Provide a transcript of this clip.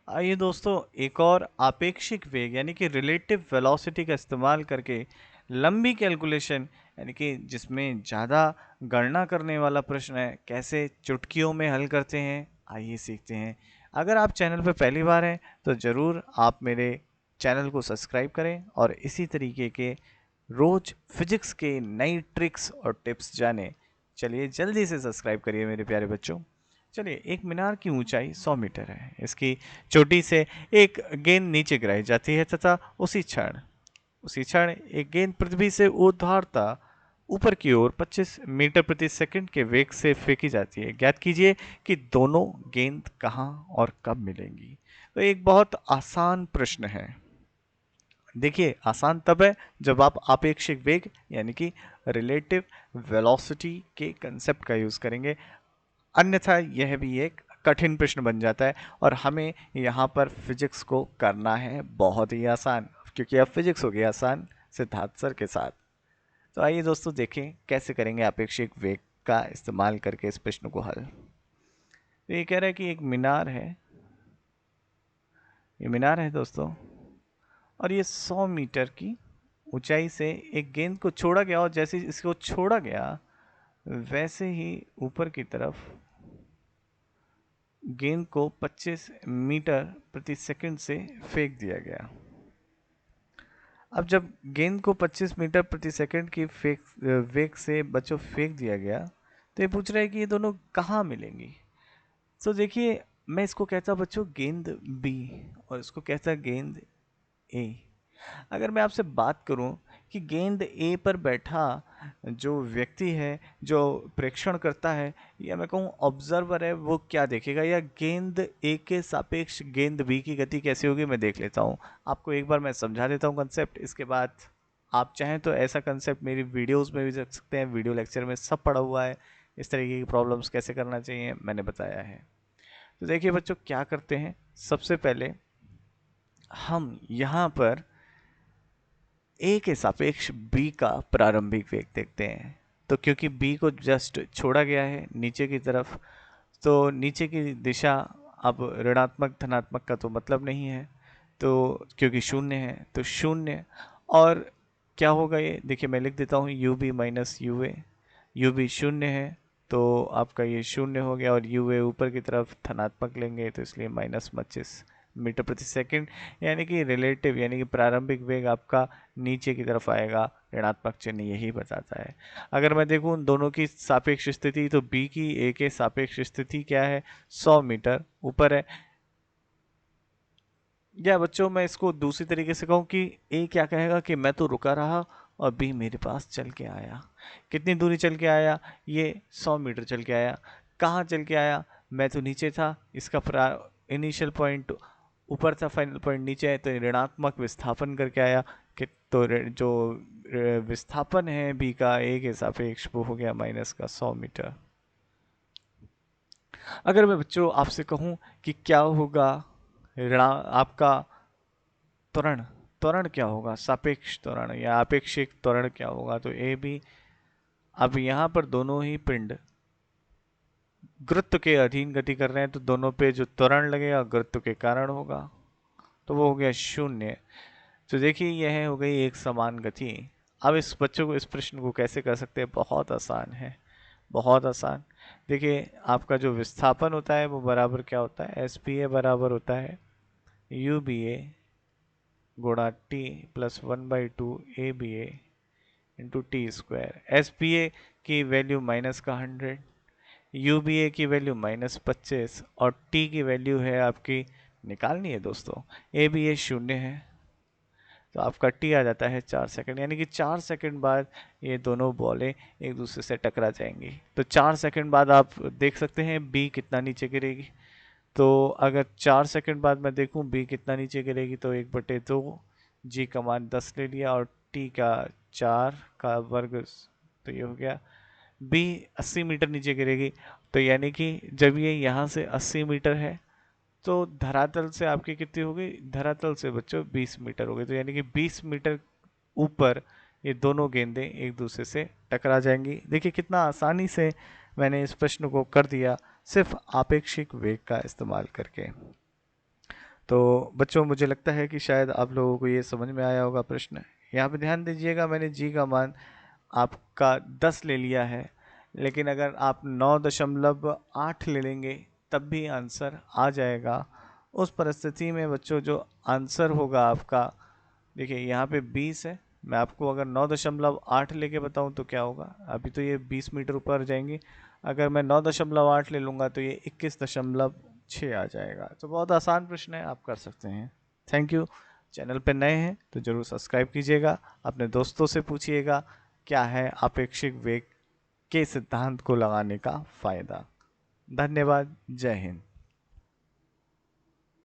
आइए दोस्तों, एक और आपेक्षिक वेग यानी कि रिलेटिव वेलोसिटी का इस्तेमाल करके लंबी कैलकुलेशन यानी कि जिसमें ज़्यादा गणना करने वाला प्रश्न है, कैसे चुटकियों में हल करते हैं, आइए सीखते हैं। अगर आप चैनल पर पहली बार हैं तो ज़रूर आप मेरे चैनल को सब्सक्राइब करें और इसी तरीके के रोज फिजिक्स के नई ट्रिक्स और टिप्स जानें। चलिए जल्दी से सब्सक्राइब करिए मेरे प्यारे बच्चों। चलिए, एक मीनार की ऊंचाई 100 मीटर है। इसकी चोटी से एक गेंद नीचे गिराई जाती है तथा उसी क्षण एक गेंद पृथ्वी से ऊर्ध्वाधर ऊपर की ओर 25 मीटर प्रति सेकंड के वेग से फेंकी जाती है। ज्ञात कीजिए कि दोनों गेंद कहाँ और कब मिलेंगी। तो एक बहुत आसान प्रश्न है। देखिए, आसान तब है जब आप आपेक्षिक वेग यानी कि रिलेटिव वेलोसिटी के कंसेप्ट का यूज करेंगे, अन्यथा यह भी एक कठिन प्रश्न बन जाता है और हमें यहाँ पर फिजिक्स को करना है बहुत ही आसान, क्योंकि अब फिजिक्स हो गया आसान सिद्धार्थ सर के साथ। तो आइए दोस्तों देखें कैसे करेंगे अपेक्षिक वेग का इस्तेमाल करके इस प्रश्न को हल। तो ये कह रहा है कि एक मीनार है, ये मीनार है दोस्तों, और ये 100 मीटर की ऊंचाई से एक गेंद को छोड़ा गया और जैसे ही इसको छोड़ा गया वैसे ही ऊपर की तरफ गेंद को 25 मीटर प्रति सेकंड से फेंक दिया गया। अब जब गेंद को 25 मीटर प्रति सेकंड की वेग से बच्चों फेंक दिया गया, तो ये पूछ रहा है कि ये दोनों कहाँ मिलेंगी। तो देखिए, मैं इसको कहता बच्चों गेंद बी और इसको कहता गेंद ए। अगर मैं आपसे बात करूं कि गेंद ए पर बैठा जो व्यक्ति है, जो प्रेक्षण करता है, या मैं कहूँ ऑब्जर्वर है, वो क्या देखेगा, या गेंद ए के सापेक्ष गेंद बी की गति कैसी होगी, मैं देख लेता हूँ। आपको एक बार मैं समझा देता हूँ कंसेप्ट, इसके बाद आप चाहें तो ऐसा कंसेप्ट मेरी वीडियोस में भी देख सकते हैं। वीडियो लेक्चर में सब पढ़ा हुआ है, इस तरीके की प्रॉब्लम्स कैसे करना चाहिए मैंने बताया है। तो देखिए बच्चों, क्या करते हैं, सबसे पहले हम यहाँ पर ए के सापेक्ष बी का प्रारंभिक वेग देखते हैं। तो क्योंकि बी को जस्ट छोड़ा गया है नीचे की तरफ, तो नीचे की दिशा अब ऋणात्मक धनात्मक का तो मतलब नहीं है, तो क्योंकि शून्य है तो शून्य। और क्या होगा, ये देखिए मैं लिख देता हूँ U B minus U A. U B शून्य है तो आपका ये शून्य हो गया, और यू ए ऊपर की तरफ धनात्मक लेंगे तो इसलिए माइनस 25 मीटर प्रति सेकंड, यानी कि रिलेटिव यानी कि प्रारंभिक वेग आपका नीचे की तरफ आएगा। ऋणात्मक चिन्ह यही बताता है। अगर मैं देखूं दोनों की सापेक्ष स्थिति, तो बी की ए के सापेक्ष स्थिति क्या है, 100 मीटर ऊपर है। या बच्चों मैं इसको दूसरी तरीके से कहूँ कि ए क्या कहेगा कि मैं तो रुका रहा और बी मेरे पास चल के आया। कितनी दूरी चल के आया, ये 100 मीटर चल के आया। कहाँ चल के आया, मैं तो नीचे था, इसका इनिशियल पॉइंट ऊपर था, फाइनल पॉइंट नीचे है, तो ऋणात्मक विस्थापन करके आया। कि तो जो विस्थापन है बी का ए के सापेक्ष वो हो गया माइनस का 100 मीटर। अगर मैं बच्चों आपसे कहूँ कि क्या होगा ऋणा आपका त्वरण, त्वरण क्या होगा, सापेक्ष त्वरण या अपेक्षिक त्वरण क्या होगा, तो ए बी। अब यहाँ पर दोनों ही पिंड गुरुत्व के अधीन गति कर रहे हैं, तो दोनों पे जो त्वरण लगेगा गुरुत्व के कारण होगा, तो वो हो गया शून्य। तो देखिए यह हो गई एक समान गति। अब इस बच्चों को इस प्रश्न को कैसे कर सकते हैं, बहुत आसान है, बहुत आसान। देखिए आपका जो विस्थापन होता है वो बराबर क्या होता है, एस पी ए बराबर होता है यू बी ए गुणा T plus 1/2 A B A into T square. S B A की वैल्यू माइनस का 100, यू बी ए की वैल्यू -25 और टी की वैल्यू है आपकी निकालनी है दोस्तों, ए बी ए शून्य है, तो आपका टी आ जाता है 4 सेकंड, यानी कि 4 सेकंड बाद ये दोनों बॉलें एक दूसरे से टकरा जाएंगी। तो 4 सेकंड बाद आप देख सकते हैं बी कितना नीचे गिरेगी। तो अगर 4 सेकंड बाद मैं देखूं बी कितना नीचे गिरेगी, तो 1/2 जी का मान 10 ले लिया और टी का 4 का वर्ग, तो ये हो गया बी 80 मीटर नीचे गिरेगी। तो यानी कि जब ये यहाँ से 80 मीटर है तो धरातल से आपकी कितनी हो गई, धरातल से बच्चों 20 मीटर हो गई, तो यानी कि 20 मीटर ऊपर ये दोनों गेंदें एक दूसरे से टकरा जाएंगी। देखिए कितना आसानी से मैंने इस प्रश्न को कर दिया सिर्फ आपेक्षिक वेग का इस्तेमाल करके। तो बच्चों, मुझे लगता है कि शायद आप लोगों को ये समझ में आया होगा प्रश्न। यहाँ पे ध्यान दीजिएगा, मैंने जी का मान आपका 10 ले लिया है, लेकिन अगर आप 9.8 ले लेंगे तब भी आंसर आ जाएगा। उस परिस्थिति में बच्चों जो आंसर होगा आपका, देखिए यहाँ पे 20 है, मैं आपको अगर 9.8 लेके बताऊँ तो क्या होगा, अभी तो ये 20 मीटर ऊपर जाएंगे, अगर मैं 9.8 ले लूँगा तो ये 21.6 आ जाएगा। तो बहुत आसान प्रश्न है, आप कर सकते हैं। Thank you. चैनल पे नए हैं तो ज़रूर सब्सक्राइब कीजिएगा, अपने दोस्तों से पूछिएगा क्या है अपेक्षिक वेग के सिद्धांत को लगाने का फ़ायदा। धन्यवाद। जय हिंद।